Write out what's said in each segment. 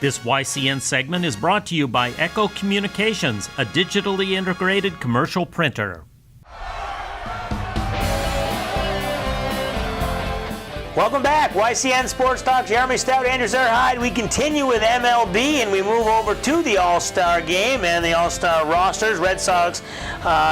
This YCN segment is brought to you by Echo Communications, a digitally integrated commercial printer. Welcome back, YCN Sports Talk. Jeremy Stout, Andrew Zerhide. We continue with MLB and we move over to the All-Star game and the All-Star rosters. Red Sox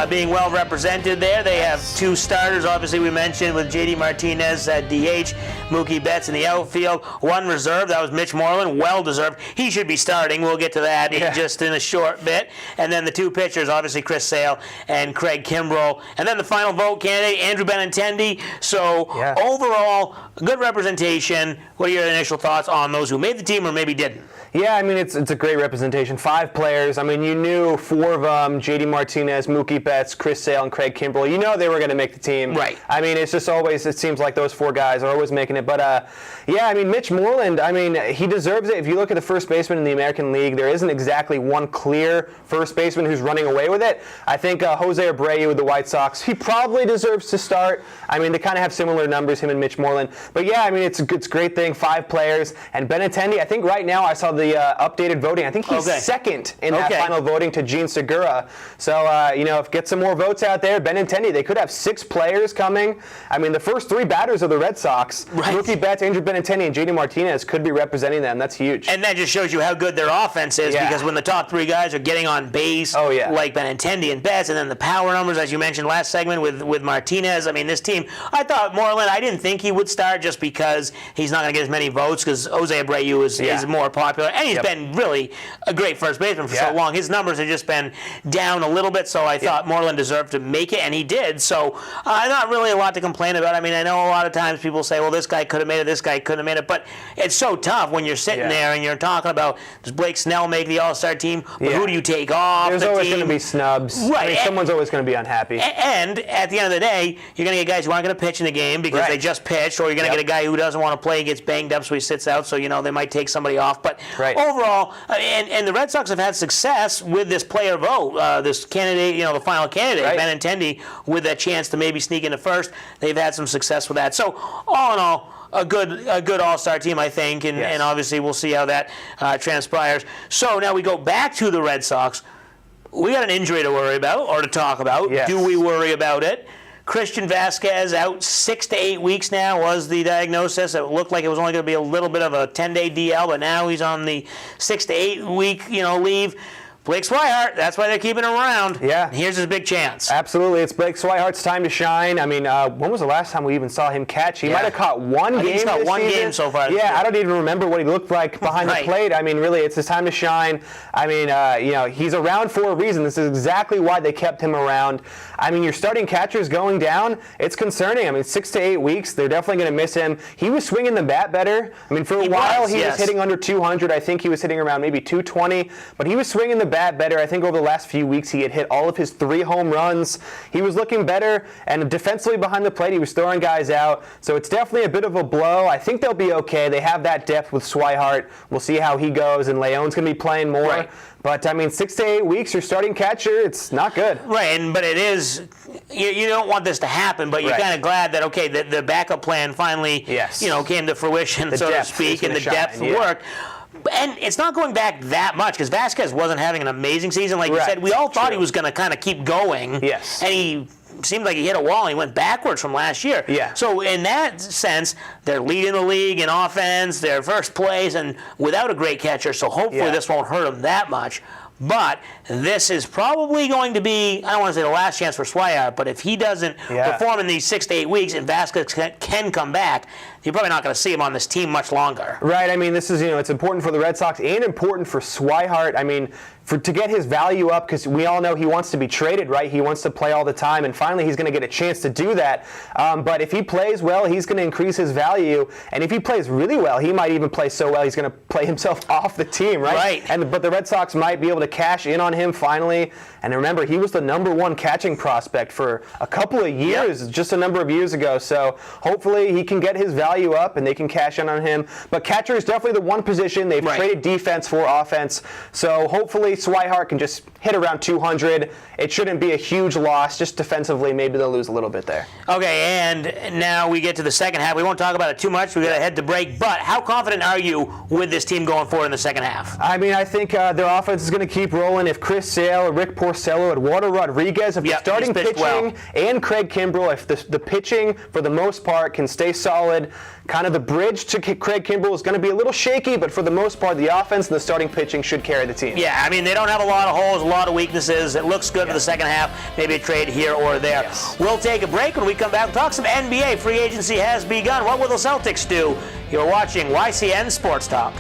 being well represented there. They have two starters, obviously we mentioned, with J.D. Martinez at DH, Mookie Betts in the outfield. One reserve, that was Mitch Moreland, well deserved. He should be starting. We'll get to that just in a short bit. And then the two pitchers, obviously Chris Sale and Craig Kimbrell. And then the final vote candidate, Andrew Benintendi. So overall, good representation. What are your initial thoughts on those who made the team or maybe didn't? Yeah, I mean, it's a great representation. 5 players. I mean, you knew 4 of them, J.D. Martinez, Mookie Betts, Chris Sale, and Craig Kimbrell. You know they were going to make the team. Right. I mean, it's just always, it seems like those 4 guys are always making it. But, yeah, I mean, Mitch Moreland, I mean, he deserves it. If you look at the first baseman in the American League, there isn't exactly one clear first baseman who's running away with it. I think Jose Abreu with the White Sox, he probably deserves to start. I mean, they kind of have similar numbers, him and Mitch Moreland. But, yeah, I mean, it's a great thing, 5 players. And Benintendi, I think right now I saw the updated voting. I think he's second in that final voting to Gene Segura. So, you know, get some more votes out there. Benintendi, they could have 6 players coming. I mean, the first 3 batters of the Red Sox, Mookie Betts, Andrew Benintendi, and J.D. Martinez could be representing them. That's huge. And that just shows you how good their offense is because when the top 3 guys are getting on base, like Benintendi and Betts, and then the power numbers, as you mentioned last segment with Martinez. I mean, this team, I thought Moreland, I didn't think he would start just because he's not going to get as many votes because Jose Abreu is more popular. And he's been really a great first baseman for so long. His numbers have just been down a little bit, so I thought Moreland deserved to make it, and he did. So not really a lot to complain about. I mean, I know a lot of times people say, well, this guy could have made it, this guy couldn't have made it, but it's so tough when you're sitting there and you're talking about, does Blake Snell make the All-Star team? But who do you take off There's the always team? going to be snubs. Right. I mean, someone's always going to be unhappy. And at the end of the day, you're going to get guys who aren't going to pitch in the game because they just pitched, or you're going to get a guy who doesn't want to play, gets banged up, so he sits out, so, you know, they might take somebody off. But overall, and the Red Sox have had success with this player vote, this candidate, you know, the final candidate, Benintendi, with a chance to maybe sneak into first. They've had some success with that. So, all in all, a good All-Star team, I think, and obviously we'll see how that transpires. So now we go back to the Red Sox. We got an injury to worry about or to talk about. Do we worry about it? Christian Vasquez out 6 to 8 weeks now was the diagnosis. It looked like it was only going to be a little bit of a 10-day DL, but now he's on the 6 to 8 week leave. Blake Swihart, that's why they're keeping him around. Yeah. Here's his big chance. Absolutely. It's Blake Swihart's time to shine. I mean, when was the last time we even saw him catch? He might have caught one game he's caught one game so far. Yeah, I don't even remember what he looked like behind the plate. I mean, really, it's his time to shine. I mean, you know, he's around for a reason. This is exactly why they kept him around. I mean, your starting catcher's going down. It's concerning. I mean, 6 to 8 weeks, they're definitely going to miss him. He was swinging the bat better. I mean, for a while, he was hitting under 200. I think he was hitting around maybe 220, but he was swinging the bat better. I think over the last few weeks, he had hit all of his 3 home runs. He was looking better, and defensively behind the plate, he was throwing guys out. So it's definitely a bit of a blow. I think they'll be okay. They have that depth with Swihart. We'll see how he goes, and Leon's going to be playing more. But, I mean, 6 to 8 weeks, your starting catcher, it's not good. But it is, you don't want this to happen, but you're kind of glad that, okay, the backup plan finally, came to fruition, so to speak, and the depth worked. And it's not going back that much because Vasquez wasn't having an amazing season. Like you said, we all thought he was going to kind of keep going. Yes. And he seemed like he hit a wall and he went backwards from last year. Yeah. So in that sense, they're leading the league in offense, they're first place, and without a great catcher, so hopefully this won't hurt them that much. But this is probably going to be, I don't want to say the last chance for Swihart, but if he doesn't perform in these 6 to 8 weeks and Vasquez can come back, you're probably not going to see him on this team much longer. Right. I mean, this is, it's important for the Red Sox and important for Swihart. I mean, to get his value up, because we all know he wants to be traded, right? He wants to play all the time, and finally he's going to get a chance to do that. But if he plays well, he's going to increase his value, and if he plays really well, he might even play so well he's going to play himself off the team, right? But the Red Sox might be able to cash in on him finally. And remember, he was the #1 catching prospect for a couple of years, just a number of years ago. So hopefully he can get his value up and they can cash in on him. But catcher is definitely the one position. They've traded defense for offense. So hopefully Swihart can just hit around 200. It shouldn't be a huge loss. Just defensively, maybe they'll lose a little bit there. Okay, and now we get to the second half. We won't talk about it too much. We've got to head to break. But how confident are you with this team going forward in the second half? I mean, I think their offense is going to keep rolling. If Chris Sale, Rick Porcello, Eduardo Rodriguez, if the starting pitching and Craig Kimbrell, if the pitching for the most part can stay solid, kind of the bridge to Craig Kimbrell is going to be a little shaky, but for the most part, the offense and the starting pitching should carry the team. Yeah, I mean, they don't have a lot of holes, a lot of weaknesses. It looks good for the second half. Maybe a trade here or there. Yes. We'll take a break. When we come back, we'll talk some NBA. Free agency has begun. What will the Celtics do? You're watching YCN Sports Talk.